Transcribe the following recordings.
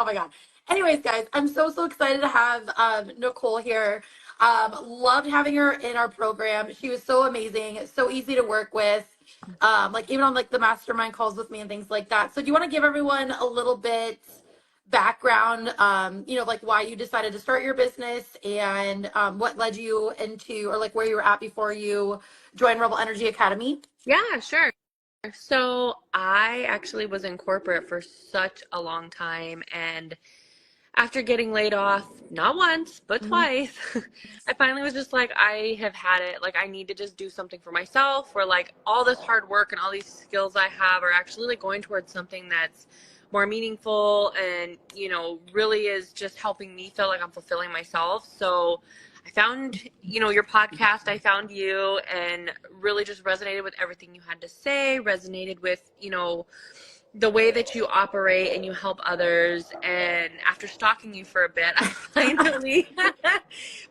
my God. Anyways, guys, I'm so excited to have Nicole here. Loved having her in our program. She was so amazing, so easy to work with. Like even on like the mastermind calls with me and things like that. So do you want to give everyone a little bit background, like why you decided to start your business and what led you into or like where you were at before you joined Rebel Energy Academy? Yeah, sure. So I actually was in corporate for such a long time, and after getting laid off, not once, but Mhm. twice, I finally was just like, I have had it. Like, I need to just do something for myself, where like all this hard work and all these skills I have are actually like going towards something that's more meaningful and, really is just helping me feel like I'm fulfilling myself. So I found, your podcast, I found you, and really just resonated with everything you had to say, resonated with, the way that you operate and you help others. And after stalking you for a bit, I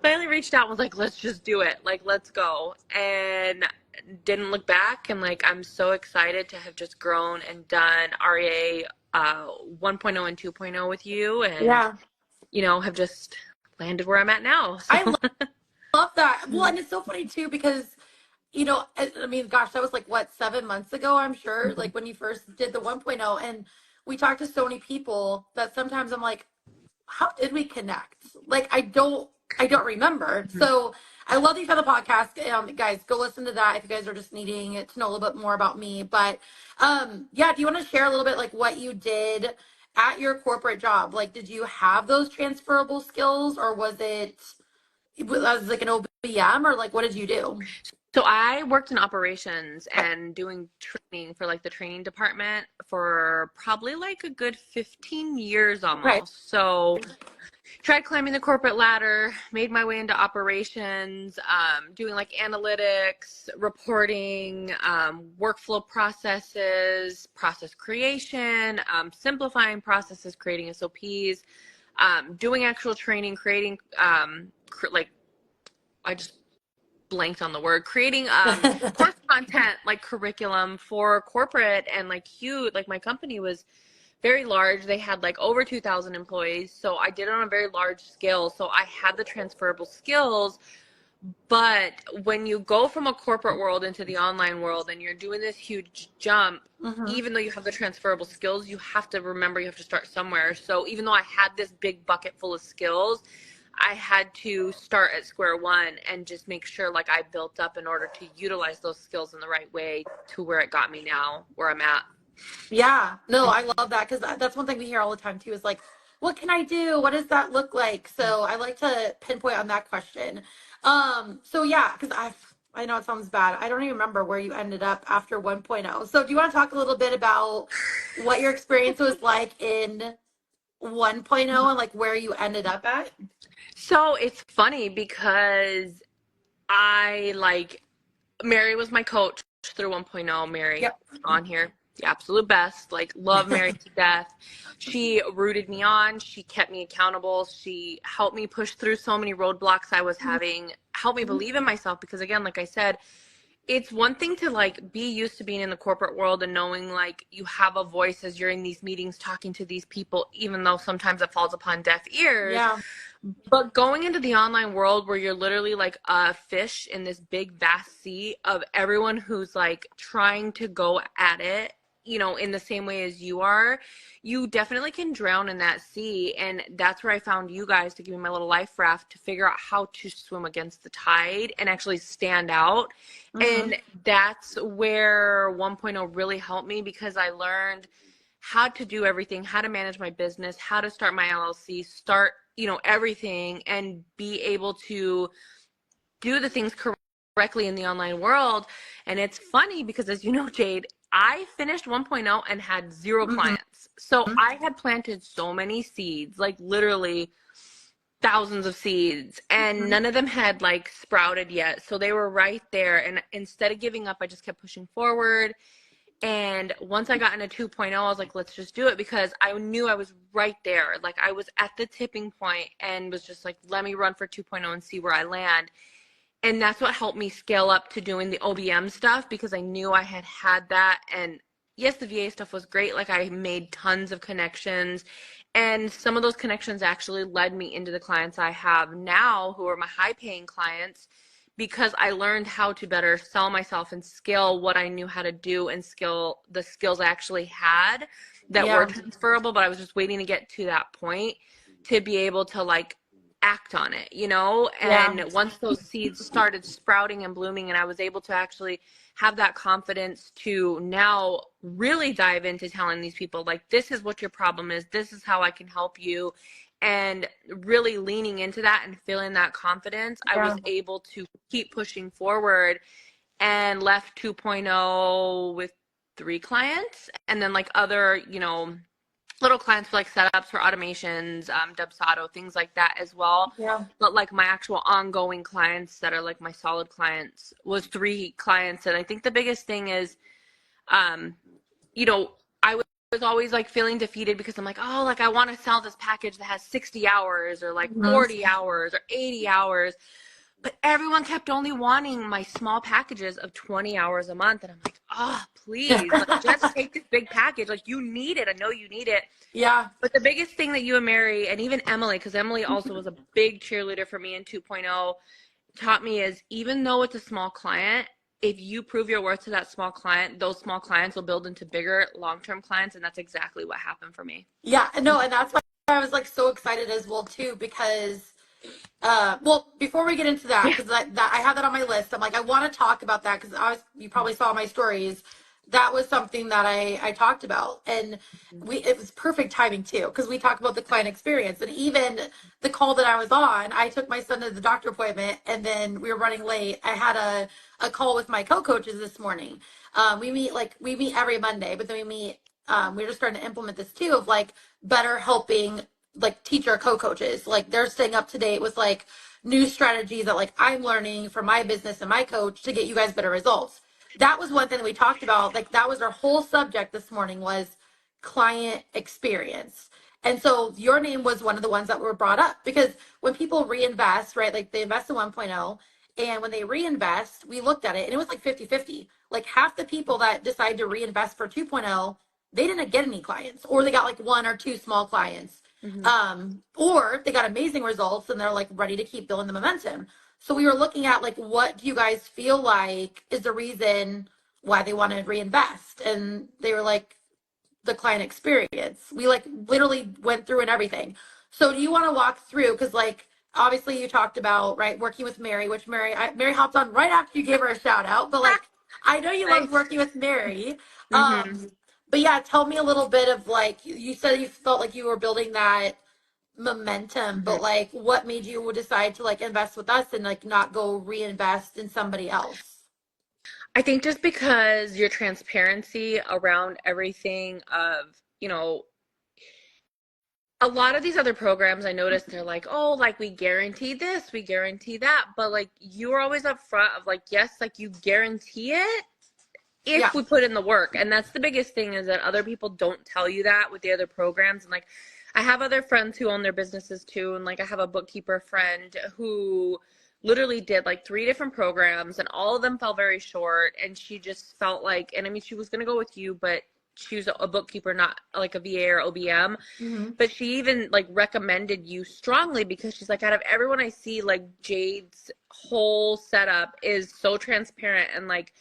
finally reached out and was like, let's just do it. Like, let's go. And didn't look back. And like, I'm so excited to have just grown and done REA 1.0 and 2.0 with you, and, Yeah. have just landed where I'm at now. So I love that. Well, and it's so funny too because I mean, gosh, that was like what, 7 months ago, I'm sure, like when you first did the 1.0, and we talked to so many people that sometimes I'm like, how did we connect? Like, I don't remember. So I love that you have the podcast. Guys, go listen to that if you guys are just needing to know a little bit more about me. But yeah, do you want to share a little bit like what you did at your corporate job? Like, did you have those transferable skills, or was like an OBM, or like what did you do? So I worked in operations and doing training for like the training department for probably like a good 15 years Okay. almost. So tried climbing the corporate ladder, made my way into operations, doing like analytics, reporting, workflow processes, process creation, simplifying processes, creating SOPs, doing actual training, creating like I just blanked on the word, creating course content like curriculum for corporate, and like huge, like my company was very large. They had like over 2,000 employees. So I did it on a very large scale. So I had the transferable skills. But when you go from a corporate world into the online world and you're doing this huge jump, Mm-hmm. even though you have the transferable skills, you have to remember you have to start somewhere. So even though I had this big bucket full of skills, I had to start at square one and just make sure like I built up in order to utilize those skills in the right way to where it got me now, where I'm at. Yeah, no, I love that because that's one thing we hear all the time too is like, what can I do? What does that look like? So I like to pinpoint on that question. So yeah, because I know it sounds bad. I don't even remember where you ended up after 1.0. So do you want to talk a little bit about what your experience was like in 1.0 and like where you ended up at? So it's funny because I like Mary was my coach through 1.0. Mary Yep. on here, the absolute best. Like, love Mary to death. She rooted me on. She kept me accountable. She helped me push through so many roadblocks I was having, helped me believe in myself. Because again, like I said, it's one thing to like be used to being in the corporate world and knowing like you have a voice as you're in these meetings talking to these people, even though sometimes it falls upon deaf ears. Yeah. But going into the online world where you're literally like a fish in this big vast sea of everyone who's like trying to go at it, in the same way as you are, you definitely can drown in that sea. And that's where I found you guys to give me my little life raft to figure out how to swim against the tide and actually stand out. Mm-hmm. And that's where 1.0 really helped me, because I learned how to do everything, how to manage my business, how to start my LLC, start, everything, and be able to do the things correctly in the online world. And it's funny because, as you know, Jade, I finished 1.0 and had 0 Mm-hmm. clients. So I had planted so many seeds, like literally thousands of seeds, and none of them had like sprouted yet. So they were right there. And instead of giving up, I just kept pushing forward. And once I got into 2.0, I was like, let's just do it, because I knew I was right there. Like, I was at the tipping point and was just like, let me run for 2.0 and see where I land. And that's what helped me scale up to doing the OBM stuff, because I knew I had that. And yes, the VA stuff was great. Like, I made tons of connections And some of those connections actually led me into the clients I have now, who are my high paying clients, because I learned how to better sell myself and scale what I knew how to do and skill the skills I actually had that were Yeah. transferable, but I was just waiting to get to that point to be able to like act on it, you know? Yeah. And once those seeds started sprouting and blooming and I was able to actually have that confidence to now really dive into telling these people, like, this is what your problem is, this is how I can help you, and really leaning into that and feeling that confidence, I was Yeah. able to keep pushing forward and left 2.0 with 3 clients, and then like other, you know, little clients for like setups for automations, Dubsado, things like that as well. Yeah. But like my actual ongoing clients that are like my solid clients was 3 clients. And I think the biggest thing is, um, you know, I was always like feeling defeated because I'm like, oh, like I want to sell this package that has 60 hours or like Mhm. 40 hours or 80 hours. But everyone kept only wanting my small packages of 20 hours a month. And I'm like, oh, please, like just take this big package. Like you need it. I know you need it. Yeah. But the biggest thing that you and Mary and even Emily, because Emily also was a big cheerleader for me in 2.0, taught me is even though it's a small client, if you prove your worth to that small client, those small clients will build into bigger long-term clients. And that's exactly what happened for me. Yeah. No, and that's why I was like so excited as well too, because well, before we get into that, Yeah. because that I have that on my list. I'm like, I want to talk about that because I was, you probably saw my stories. That was something that I talked about, and it was perfect timing too because we talked about the client experience, and even the call that I was on, I took my son to the doctor appointment, and then we were running late. I had a call with my co-coaches this morning. We meet every Monday, but then we meet. We're just starting to implement this too of like better helping like teacher co-coaches, like they're staying up to date with like new strategies that like I'm learning from my business and my coach to get you guys better results. That was one thing that we talked about, like that was our whole subject this morning was client experience. And so your name was one of the ones that were brought up because when people reinvest, right, like they invest in 1.0, and when they reinvest, we looked at it and it was like 50-50. Like half the people that decide to reinvest for 2.0, they didn't get any clients or they got like one or two small clients, Mm-hmm. or they got amazing results and they're like ready to keep building the momentum. So we were looking at like, what do you guys feel like is the reason why they want to reinvest? And they were like, the client experience. We like literally went through and everything. So do you want to walk through? Because like obviously you talked about right working with Mary, which Mary hopped on right after you gave her a shout out. But like I know you love Nice. working with Mary. Mm-hmm. But yeah, tell me a little bit of like you said you felt like you were building that momentum, Mm-hmm. but like what made you decide to like invest with us and like not go reinvest in somebody else? I think just because your transparency around everything of, you know, a lot of these other programs I noticed they're like, oh, like we guarantee this, we guarantee that, but like you were always up front of like, yes, like you guarantee it Yeah. if we put in the work. And that's the biggest thing is that other people don't tell you that with the other programs. And like I have other friends who own their businesses too, and like I have a bookkeeper friend who literally did like 3 different programs and all of them fell very short, and she just felt like, and I mean she was going to go with you, but she was a bookkeeper, not like a VA or OBM. Mm-hmm. But she even like recommended you strongly because she's like, out of everyone I see, like Jade's whole setup is so transparent and like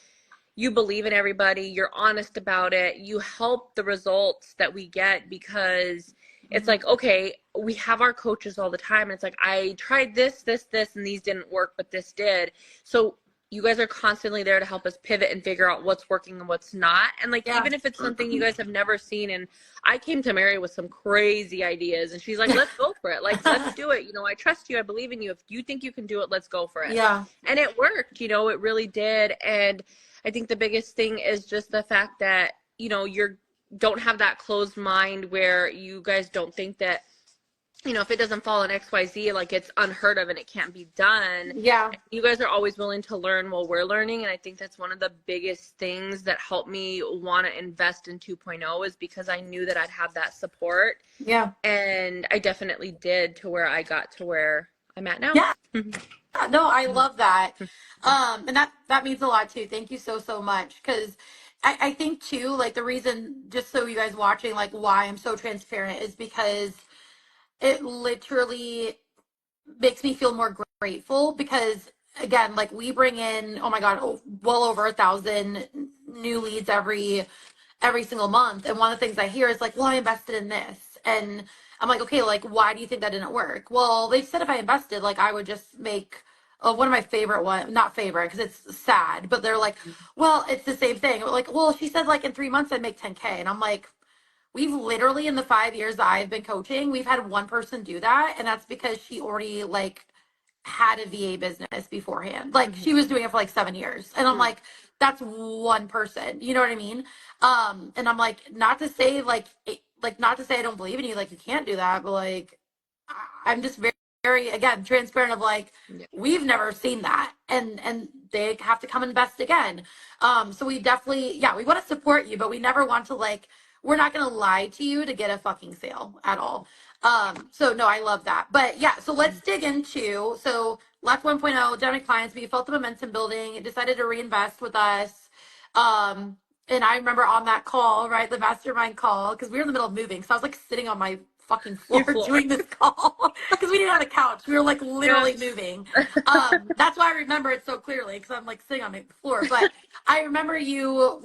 you believe in everybody, you're honest about it, you help the results that we get, because it's like, okay, we have our coaches all the time and it's like, I tried this and these didn't work, but this did. So you guys are constantly there to help us pivot and figure out what's working and what's not. And like, Yeah. even if it's something you guys have never seen, and I came to Mary with some crazy ideas and she's like, let's go for it, like let's do it, you know, I trust you, I believe in you, if you think you can do it, let's go for it. Yeah. And it worked, you know, it really did. And I think the biggest thing is just the fact that, you know, you're don't have that closed mind where you guys don't think that, you know, if it doesn't fall in XYZ, like it's unheard of and it can't be done. Yeah. You guys are always willing to learn while we're learning. And I think that's one of the biggest things that helped me want to invest in 2.0 is because I knew that I'd have that support. Yeah. And I definitely did, to where I got to where I'm at now. Yeah. No, I love that. And that means a lot too. Thank you so much. Cause I think too, like the reason, just so you guys watching, like why I'm so transparent is because it literally makes me feel more grateful because again, like we bring in, oh my God, well over 1,000 new leads every single month. And one of the things I hear is like, well, I invested in this. And I'm like, okay, like, why do you think that didn't work? Well, they said if I invested, like, I would just make one of my favorite one, not favorite because it's sad, but they're like, well, it's the same thing. Like, well, she said like in 3 months I'd make 10K. And I'm like, we've literally in the 5 years that I've been coaching, we've had one person do that. And that's because she already like had a VA business beforehand. Like she was doing it for like 7 years. And I'm like, that's one person. You know what I mean? And I'm like, not to say like not to say I don't believe in you, like you can't do that, but like I'm just very, very again transparent of like Yeah. we've never seen that and they have to come invest again. So we definitely, yeah, we want to support you, but we never want to like we're not gonna lie to you to get a fucking sale at all. So no, I love that. But yeah, so let's dig into so left 1.0, done clients, but you felt the momentum building, decided to reinvest with us. Um, and I remember on that call, right, the mastermind call, because we were in the middle of moving. So I was like sitting on my fucking floor Your floor. doing this call because we didn't have a couch. We were like Yeah. literally moving. That's why I remember it so clearly because I'm like sitting on my floor. But I remember you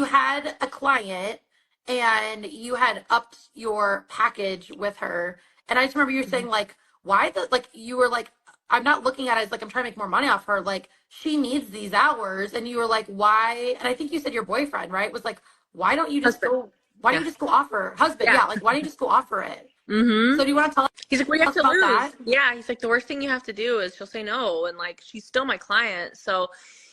had a client and you had upped your package with her. And I just remember you saying like, why the like you were like, I'm not looking at it as like I'm trying to make more money off her. Like she needs these hours. And you were like, why? And I think you said your boyfriend, right? Was like, why don't you just Husband. go why don't Yeah. you just go offer husband? Yeah. Yeah, like why don't you just go offer it? Mm-hmm. So do you want to tell He's like, what do you have us to about lose? that? Yeah, he's like, the worst thing you have to do is she'll say no, and like she's still my client. So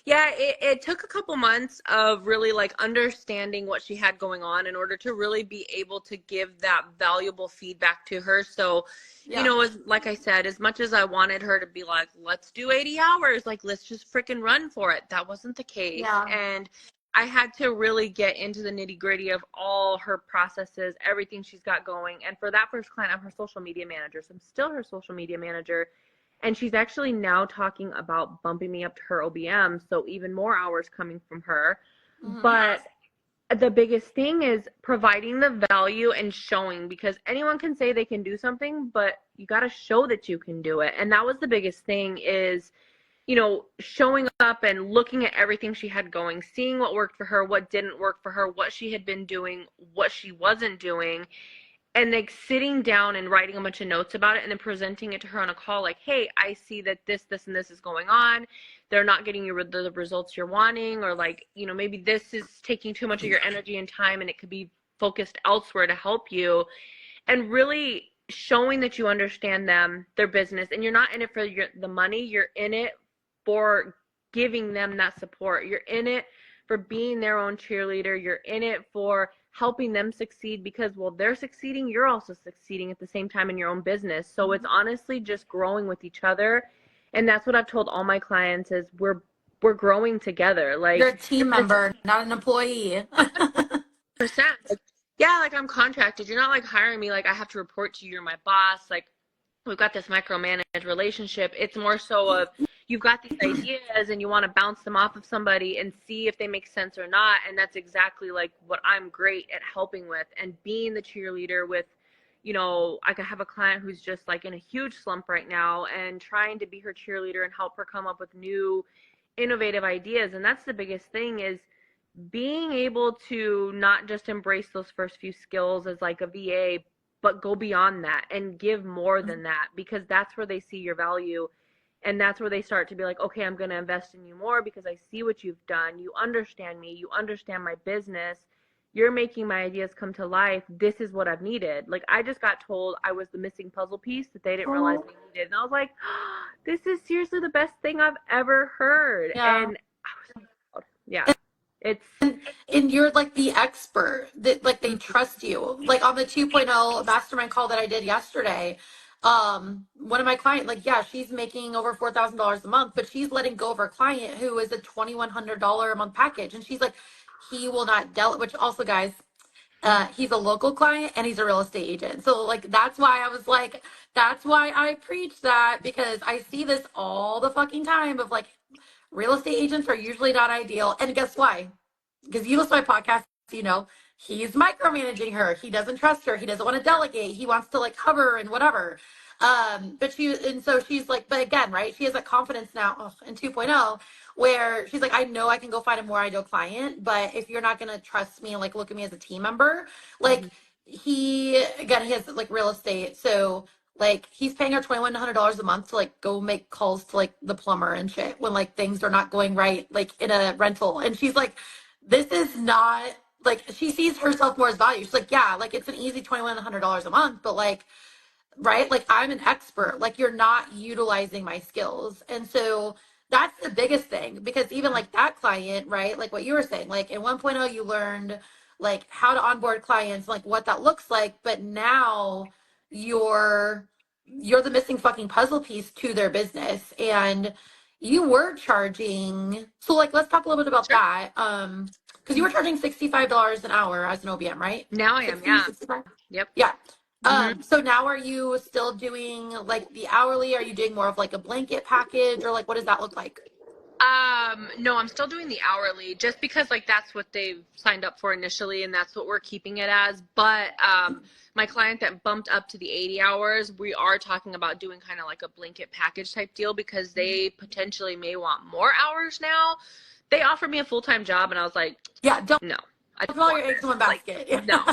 yeah, it took a couple months of really like understanding what she had going on in order to really be able to give that valuable feedback to her. So, you Yeah. know, as like I said, as much as I wanted her to be like, let's do 80 hours, like let's just freaking run for it, that wasn't the case. Yeah. And I had to really get into the nitty gritty of all her processes, everything she's got going. And for that first client, I'm her social media manager. So I'm still her social media manager. And she's actually now talking about bumping me up to her OBM. So even more hours coming from her. Mm-hmm. But the biggest thing is providing the value and showing, because anyone can say they can do something, but you got to show that you can do it. And that was the biggest thing is, you know, showing up and looking at everything she had going, seeing what worked for her, what didn't work for her, what she had been doing, what she wasn't doing, and like sitting down and writing a bunch of notes about it and then presenting it to her on a call like, hey, I see that this and this is going on, they're not getting you the results you're wanting, or like, you know, maybe this is taking too much of your energy and time and it could be focused elsewhere to help you. And really showing that you understand them, their business, and you're not in it for the money, you're in it for giving them that support, you're in it for being their own cheerleader, you're in it for helping them succeed, because while they're succeeding, you're also succeeding at the same time in your own business. So it's honestly just growing with each other. And that's what I've told all my clients is we're growing together. You're Like a team member, not an employee. percent. Like, yeah, like I'm contracted. You're not like hiring me like I have to report to you. You're my boss. Like we've got this micromanaged relationship. It's more so of you've got these ideas and you want to bounce them off of somebody and see if they make sense or not. And that's exactly like what I'm great at helping with, and being the cheerleader with, you know, I could have a client who's just like in a huge slump right now and trying to be her cheerleader and help her come up with new innovative ideas. And that's the biggest thing is being able to not just embrace those first few skills as like a VA, but go beyond that and give more than that, because that's where they see your value. And that's where they start to be like, okay, I'm going to invest in you more because I see what you've done. You understand me. You understand my business. You're making my ideas come to life. This is what I've needed. Like, I just got told I was the missing puzzle piece that they didn't realize Oh, they needed. And I was like, oh, this is seriously the best thing I've ever heard. yeah. And I was so proud. Yeah. And, It's and you're like the expert that like they trust you. Like on the 2.0 mastermind call that I did yesterday, one of my clients, like, yeah, she's making over $4,000 a month, but she's letting go of her client who is a $2,100 a month package. And she's like, he will not which also guys, he's a local client and he's a real estate agent. So like that's why I was like, that's why I preach that, because I see this all the fucking time of like real estate agents are usually not ideal. And guess why? Because you listen to my podcast, you know, he's micromanaging her. He doesn't trust her. He doesn't want to delegate. He wants to like hover and whatever. But so she's like, but again, right? She has that confidence now in 2.0 where she's like, I know I can go find a more ideal client, but if you're not going to trust me and like look at me as a team member, like he has like real estate. So like he's paying her $2,100 a month to like go make calls to like the plumber and shit when like things are not going right, like in a rental. And she's like, this is not like she sees herself more as value. She's like, yeah, like it's an easy $2,100 a month, but like right? Like I'm an expert. Like you're not utilizing my skills. And so that's the biggest thing because even like that client, right? Like what you were saying, like in 1.0 you learned like how to onboard clients, like what that looks like, but now you're you're the missing fucking puzzle piece to their business and you were charging. So like let's talk a little bit about Sure. that. Because you were charging $65 an hour as an OBM, right? Now I am, 60, yeah. 65? Yep. Yeah. hmm So now are you still doing like the hourly? Are you doing more of like a blanket package or like what does that look like? No, I'm still doing the hourly just because like that's what they've signed up for initially and that's what we're keeping it as. But my client that bumped up to the 80 hours, we are talking about doing kind of like a blanket package type deal because they potentially may want more hours now. They offered me a full-time job and I was like, Yeah, don't no, I put don't all want your eggs in this. one Like, basket. no.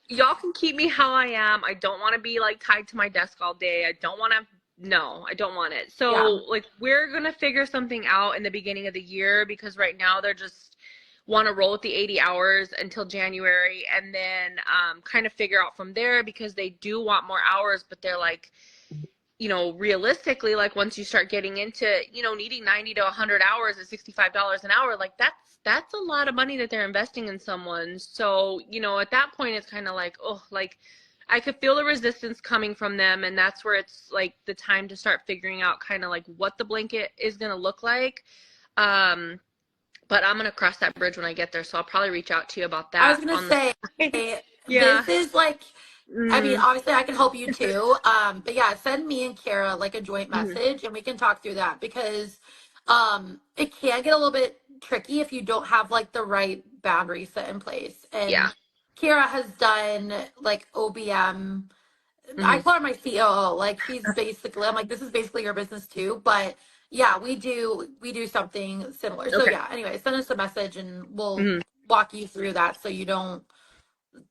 Y'all can keep me how I am. I don't want to be like tied to my desk all day. I don't want to. No, I don't want it. Yeah. So like we're gonna figure something out in the beginning of the year because right now they're just want to roll with the 80 hours until January and then kind of figure out from there because they do want more hours, but they're like, realistically, like once you start getting into, needing 90 to 100 hours at $65 an hour, like that's a lot of money that they're investing in someone. So, at that point, it's kind of like, oh, like I could feel the resistance coming from them. And that's where it's like the time to start figuring out kind of like what the blanket is going to look like. But I'm going to cross that bridge when I get there. So I'll probably reach out to you about I was that gonna on the say side. Yeah. this is like I mean, Mm, obviously I can help you too. But yeah, send me and Kara like a joint mm, message and we can talk through that because it can get a little bit tricky if you don't have like the right boundaries set in place. yeah. And Kara has done like OBM. I hmm call her my COO. Like she's basically I'm like, this is basically your business too. But yeah, we do something similar. So Okay. yeah, anyway, send us a message and we'll hmm walk you through that so you don't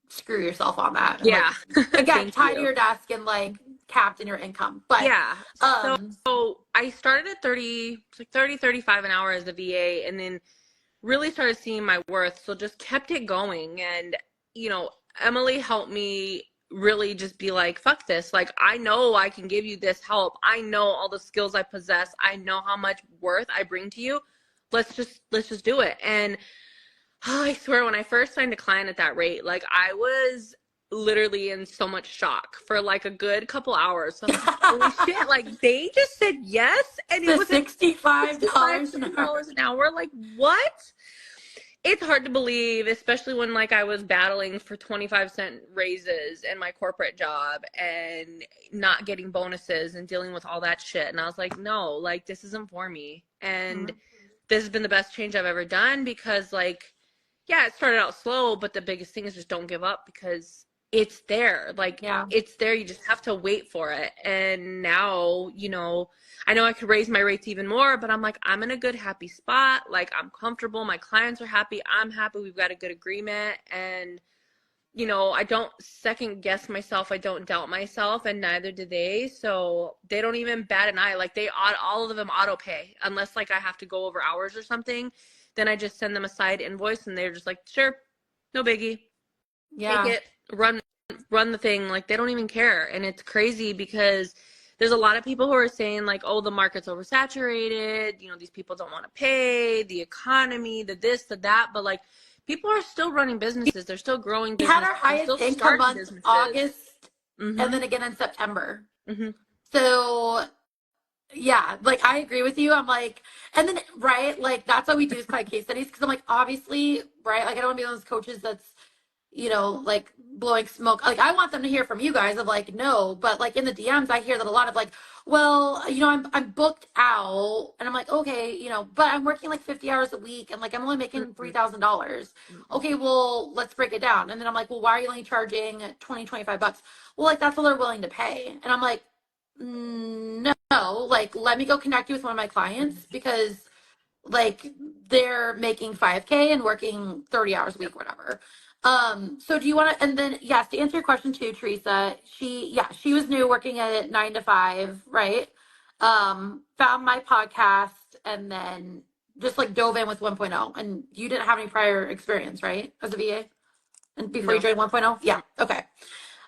screw yourself on that and like Yeah. again Thank tie to you. your desk and like capped in your income but Yeah. So um I started at 30, it's like 30, 35 an hour as a VA and then really started seeing my worth. So just kept it going. And, you know, Emily helped me really just be like, fuck this. Like, I know I can give you this help. I know all the skills I possess. I know how much worth I bring to you. Let's just do it. And I swear, when I first signed a client at that rate, like I was literally in so much shock for like a good couple hours. So I'm like, holy shit, like they just said yes and it to was at $65 $65 an hour. an hour. Like, what? It's hard to believe, especially when like I was battling for 25-cent raises in my corporate job and not getting bonuses and dealing with all that shit. And I was like, no, like this isn't for me. And this has been the best change I've ever done because like, yeah, it started out slow, but the biggest thing is just don't give up because it's there. Like Yeah, it's there. You just have to wait for it. And now, I know I could raise my rates even more, but I'm like, I'm in a good, happy spot. Like I'm comfortable. My clients are happy. I'm happy. We've got a good agreement. And, I don't second guess myself. I don't doubt myself and neither do they. So they don't even bat an eye. Like all of them auto pay unless like I have to go over hours or something. Then I just send them a side invoice and they're just like, sure, no biggie. Take yeah. it, run the thing. Like they don't even care. And it's crazy because there's a lot of people who are saying like, oh, the market's oversaturated. These people don't want to pay, the economy, the this, the that. But like people are still running businesses. They're still growing We had businesses. our They're highest still income starting month businesses. August and Mm-hmm. then again in September. Mm-hmm. So yeah, like I agree with you. I'm like, and then right, like that's why we do these kind of case studies because I'm like, obviously, right, like I don't want to be one of those coaches that's like blowing smoke. Like I want them to hear from you guys of like, no, but like in the DMs, I hear that a lot of like, well, I'm booked out, and I'm like, okay, but I'm working like 50 hours a week, and like I'm only making $3,000. Okay, well, let's break it down. And then I'm like, well, why are you only charging 20, $25? Well, like that's all they're willing to pay. And I'm like, no, like let me go connect you with one of my clients because like they're making 5K and working 30 hours a week, whatever. So do you want to, and then yes, to answer your question too, Teresa, she was new working at 9 to 5, right? Found my podcast and then just like dove in with 1.0, and you didn't have any prior experience, right? As a VA and before you No. joined 1.0? Yeah. Okay.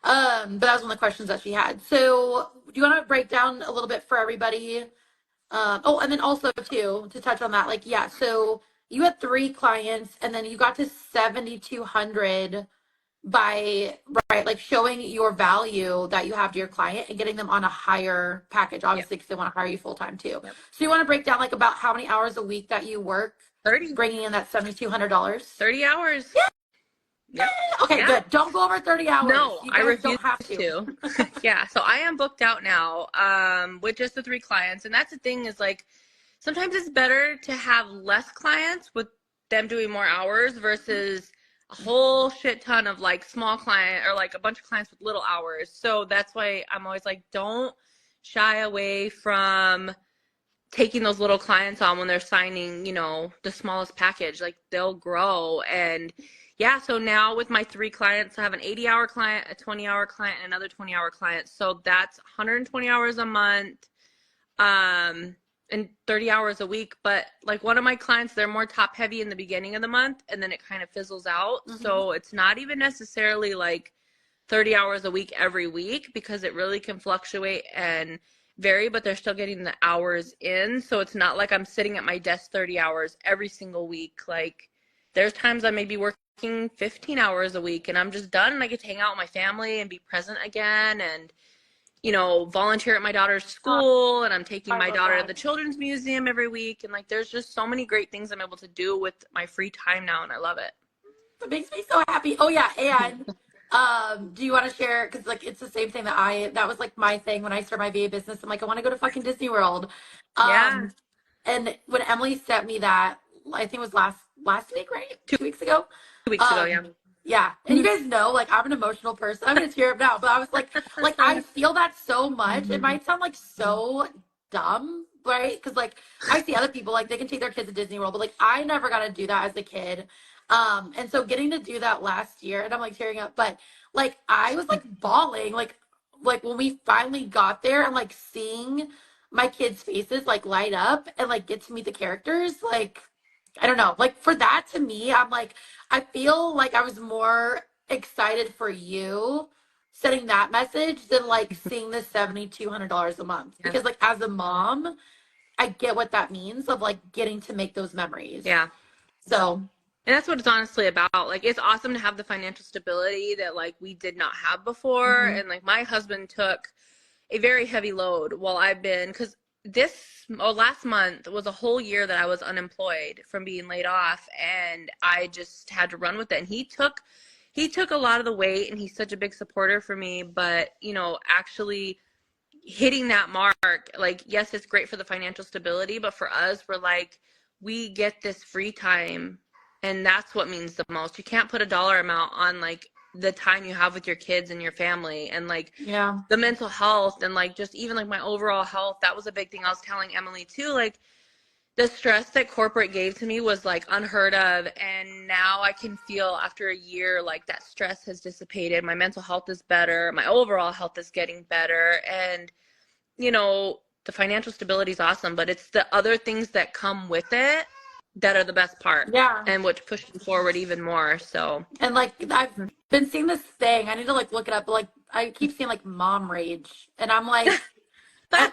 But that was one of the questions that she had. So do you want to break down a little bit for everybody? Oh, and then also too, to touch on that, like, yeah, so you had 3 clients and then you got to 7,200 by, right, like showing your value that you have to your client and getting them on a higher package, Yep. obviously, because they want to hire you full time too. Yep. So you want to break down like about how many hours a week that you work, 30. bringing in that $7,200? 30 hours. Yeah. Yep. Okay, Yeah. good. Don't go over 30 hours. No, You I guys refuse don't have to. to. Yeah, so I am booked out now, with just the 3 clients. And that's the thing is like sometimes it's better to have less clients with them doing more hours versus a whole shit ton of like small client or like a bunch of clients with little hours. So that's why I'm always like, don't shy away from taking those little clients on when they're signing, the smallest package. Like they'll grow. And yeah, so now with my 3 clients, I have an 80-hour client, a 20-hour client, and another 20-hour client. So that's 120 hours a month, and 30 hours a week. But like one of my clients, they're more top heavy in the beginning of the month, and then it kind of fizzles out. Mm-hmm. So it's not even necessarily like 30 hours a week every week, because it really can fluctuate and vary, but they're still getting the hours in. So it's not like I'm sitting at my desk 30 hours every single week. Like there's times I may be working 15 hours a week and I'm just done and I get to hang out with my family and be present again and, volunteer at my daughter's school, and I'm taking I my love daughter to that. the children's museum every week. And like there's just so many great things I'm able to do with my free time now, and I love it. It makes me so happy. Oh yeah, and do you want to share? Because like it's the same thing that was like my thing when I started my VA business. I'm like, I want to go to fucking Disney World. Yeah. Um, and when Emily sent me that, I think it was last week, right? two 2 weeks ago. two weeks ago. Yeah. Um, yeah, and you guys know, like I'm an emotional person. I'm gonna tear up now, but I was like I feel that so much. It might sound like so dumb, right? Because like I see other people like they can take their kids to Disney World, but like I never got to do that as a kid. And so getting to do that last year, and I'm like tearing up, but like I was like bawling, like when we finally got there and like seeing my kids' faces like light up and like get to meet the characters, like I don't know, like for that to me, I'm like I feel like I was more excited for you setting that message than like seeing the $7,200 a month, Yeah. because like as a mom, I get what that means of like getting to make those memories. Yeah. So And that's what it's honestly about. Like, it's awesome to have the financial stability that, like, we did not have before. mhm. And, like, my husband took a very heavy load while I've been, because last month was a whole year that I was unemployed from being laid off. And I just had to run with it. And he took a lot of the weight, and he's such a big supporter for me. But, actually hitting that mark, like, yes, it's great for the financial stability, but for us, we're like, we get this free time, and that's what means the most. You can't put a dollar amount on like the time you have with your kids and your family, and like Yeah. the mental health, and like just even like my overall health. That was a big thing I was telling Emily too. Like the stress that corporate gave to me was like unheard of, and now I can feel after a year like that stress has dissipated. My mental health is better, my overall health is getting better, and the financial stability is awesome, but it's the other things that come with it that are the best part, Yeah. and which push you forward even more. So And like I've been seeing this thing. I need to like look it up, but like I keep seeing like mom rage. And I'm like,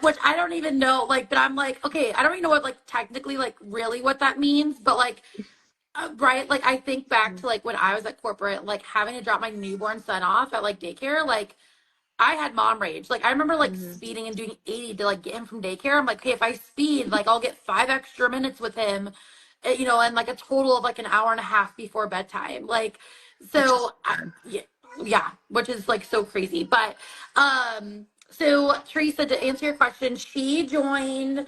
which I don't even know, like, but I'm like, okay, I don't even know what like technically like really what that means, but like right, like I think back to like when I was at corporate, like having to drop my newborn son off at like daycare, like I had mom rage. Like I remember like mm-hmm. speeding and doing 80 to like get him from daycare. I'm like, okay, if I speed, like I'll get 5 extra minutes with him, and like a total of like an hour and a half before bedtime. Like which is So yeah, yeah, which is like so crazy. But so Teresa, to answer your question, she joined.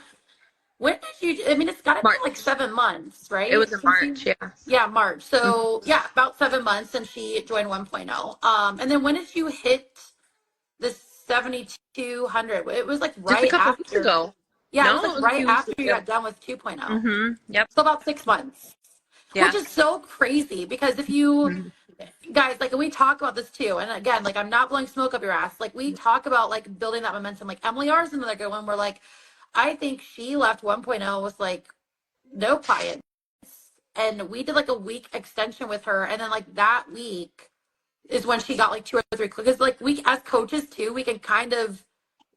When did you? I mean, it's got to be like March. 7 months, It right? was in Since March, you, yeah. yeah, March. Mhm. So yeah, about 7 months since she joined 1.0. And then when did you hit the 7,200? It was like Just a right couple weeks after. ago. Yeah, it was No, like it was a right few weeks after ago. you Yep. got done with 2.0. Yep. So about 6 months, which Yeah. is so crazy because if you Mhm. guys like we talk about this too, and again, like I'm not blowing smoke up your ass. Like we talk about like building that momentum. Like Emily R is another good one. Where like I think she left 1.0 with like no clients, and we did like a week extension with her, and then like that week is when she got like two or three because like we as coaches too, we can kind of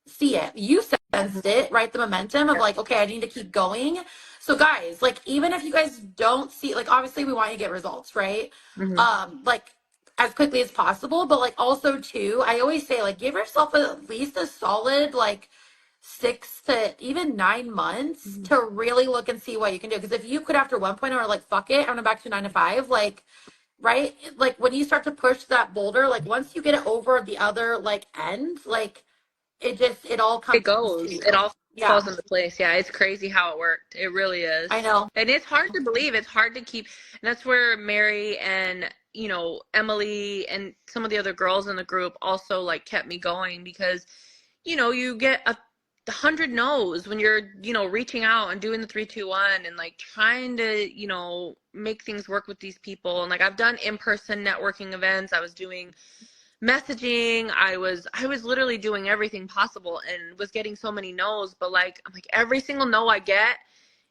see it. You sensed it, right? The momentum of Yep. like, okay, I need to keep going. So guys, like even if you guys don't see like obviously we want you to get results, right? Mhm. Like as quickly as possible, but like also too, I always say like give yourself at least a solid like 6 to even 9 months Mhm. to really look and see what you can do. Because if you could after 1.0 or like fuck it, I'm going back to 9 to 5, like right? Like when you start to push that boulder, like once you get it over the other like end, like it all It comes to goes. It you. all falls Yeah, into place. Yeah, it's crazy how it worked. It really is. I know. And it's hard to believe. It's hard to keep. And that's where Mary and, Emily and some of the other girls in the group also like kept me going because, you get a hundred no's when you're, reaching out and doing the 3-2-1 and like trying to, make things work with these people. And like I've done in-person networking events. I was doing messaging. I was literally doing everything possible and was getting so many no's, but like I'm like every single no I get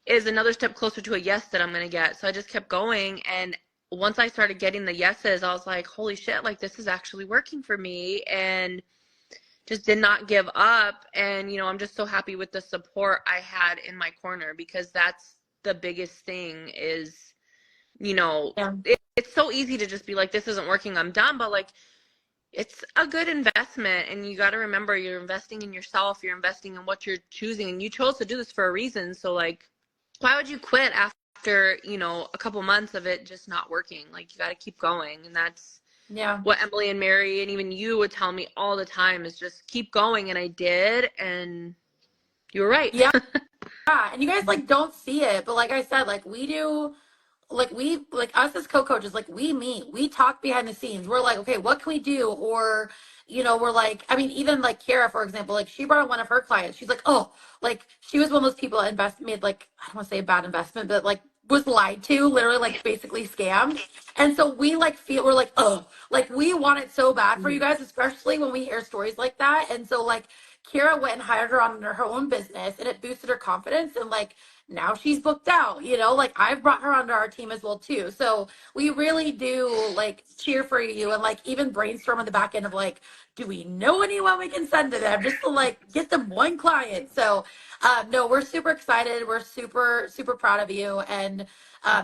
is another step closer to a yes that I'm going to get. So I just kept going, and once I started getting the yeses, I was like, holy shit, like this is actually working for me, and just did not give up. And I'm just so happy with the support I had in my corner, because that's the biggest thing is, Yeah, it's so easy to just be like, this isn't working, I'm done. But like, it's a good investment, and you got to remember you're investing in yourself, you're investing in what you're choosing, and you chose to do this for a reason. So like, why would you quit after, a couple months of it just not working? Like, you got to keep going. And that's yeah, what Emily and Mary and even you would tell me all the time, is just keep going. And I did, and you were right. yeah. And you guys like don't see it, but like I said, like we do, we like us as co-coaches, like we meet, we talk behind the scenes. We're like, okay, what can we do? Or we're like, I mean, even like Kara, for example, like she brought on one of her clients. She's like, oh, like she was one of those people that made like, I don't want to say a bad investment, but like was lied to, literally like basically scammed. And so we're like, oh, like we want it so bad for you Mhm. guys, especially when we hear stories like that. And so like Kara went and hired her on her own business, and it boosted her confidence, and like now she's booked out, like I've brought her onto our team as well too. So we really do like cheer for you, and like even brainstorm on the back end of like, do we know anyone we can send to them just to like get them one client? So no, we're super excited. We're super, super proud of you, and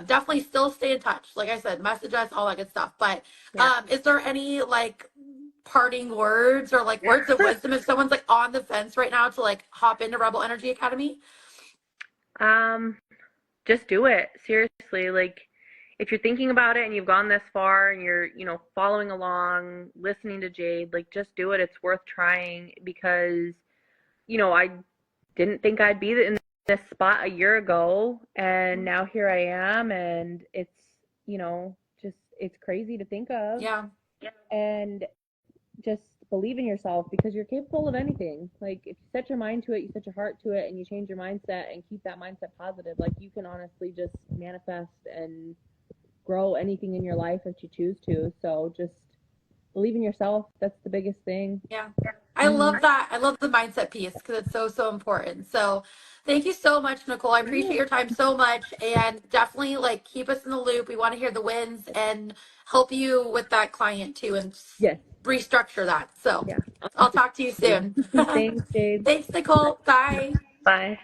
definitely still stay in touch. Like I said, message us, all that good stuff. But Yeah. is there any like parting words or like words of wisdom if someone's like on the fence right now to like hop into Rebel Energy Academy? Um, just do it. Seriously. Like, if you're thinking about it and you've gone this far and you're, following along, listening to Jade, like, just do it. It's worth trying, because, I didn't think I'd be in this spot a year ago, and now here I am, and it's, just, it's crazy to think of. Yeah. And just believe in yourself, because you're capable of anything. Like, if you set your mind to it, you set your heart to it, and you change your mindset and keep that mindset positive, like, you can honestly just manifest and grow anything in your life that you choose to. So just believe in yourself. That's the biggest thing. Yeah. I Mm-hmm. love that. I love the mindset piece because it's so, so important. So thank you so much, Nicole. I Yeah. appreciate your time so much, and definitely like keep us in the loop. We want to hear the wins and help you with that client too and Yes. restructure that. So Yeah. I'll Awesome. talk to you soon. Thanks, Jade. Thanks, Nicole. Bye. Bye.